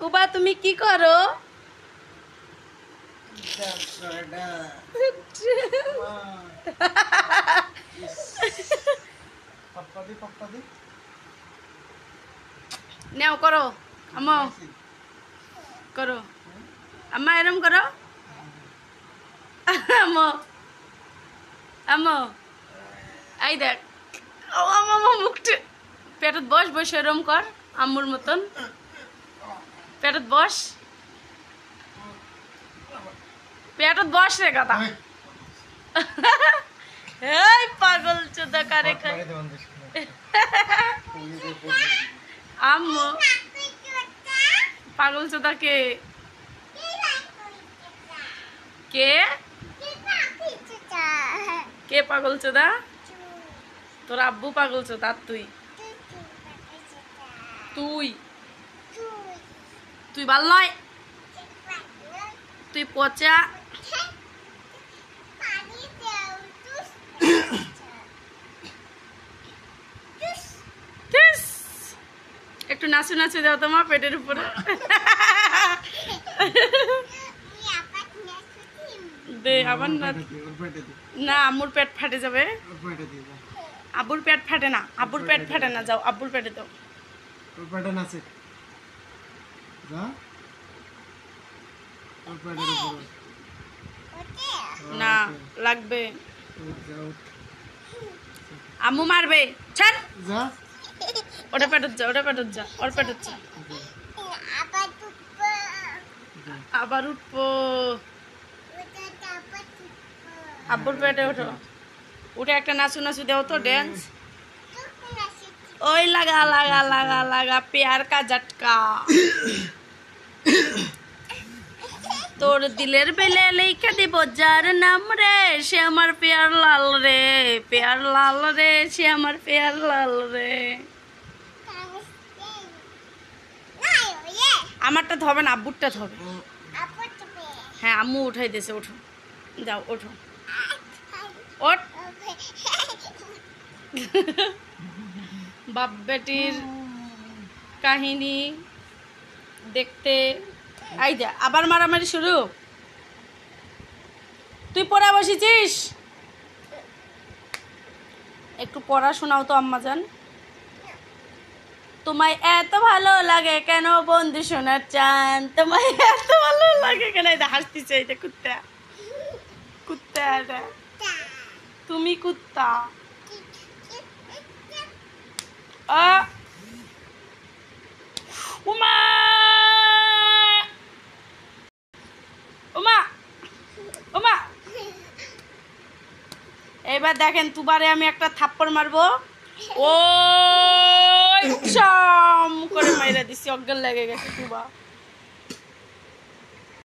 কুবা তুমি কি করো? নেও করো আম্মা, করো আম্মা, এরম করো আম্মা, আম্মা, এই দেখ আম্মা মুখটা পেটত বস, বসে এরম কর আম্মুর মতন, পেটত বস, পেটত বস রে গাদা। এই পাগল চোদা কারে খায় আম্মু, পাগল চোদা কে কে কে পাগল চোদা? তোর আব্বু পাগল চোদা। তুই তুই তুই ভাল নয়, তুই পচা। একটু নাচু নাচু দাও তোমার পেটের উপরে। দে আবার না, আম্মুর পেট ফাটে যাবে। আব্বুর পেট ফাটে না, আব্বুর পেট ফাটে না। যাও আব্বুর পেটে দাও। না লাগবে, আম্মু মারবে। ছাড়, ওটা পেটত যা, ওটা পেটত যা, ওর পেটত যা। আবার উঠবো, আব্বুর পেটে ওঠো, উঠে একটা নাচু নাচু দেও তো, ড্যান্স। ওই লাগা লাগা লাগা লাগা প্যার কা ঝটকা। তোর দিলের বেলে লিখে দিব যার নাম রে, সে আমার পেয়ার লাল রে, পেয়ার লাল রে, সে আমার পেয়ার লাল রে। আমারটা তো হবে না, আব্বুরটা তো হবে। হ্যাঁ আম্মু উঠাই দিয়েছে, ওঠো, যাও ওঠো, ওঠ। বাপ বেটির কাহিনী দেখতে আই যা, আবার মারামারি শুরু। তুই পড়া বসেছিস, একটু পড়াশোনাও তো আম্মা জান। তোমায় এত ভালো লাগে কেন বন্ধু শোনার চান, তোমায় এত ভালো লাগে কেন? এটা হাসতেছে, এটা কুত্তা, কুত্তা এটা, তুমি কুত্তা। উমা উমা উমা, এবার দেখেন তুবারে আমি একটা থাপ্পড় মারবো। ও করে মাইরা দিছি, অজ্ঞান লেগে গেছে তুবা।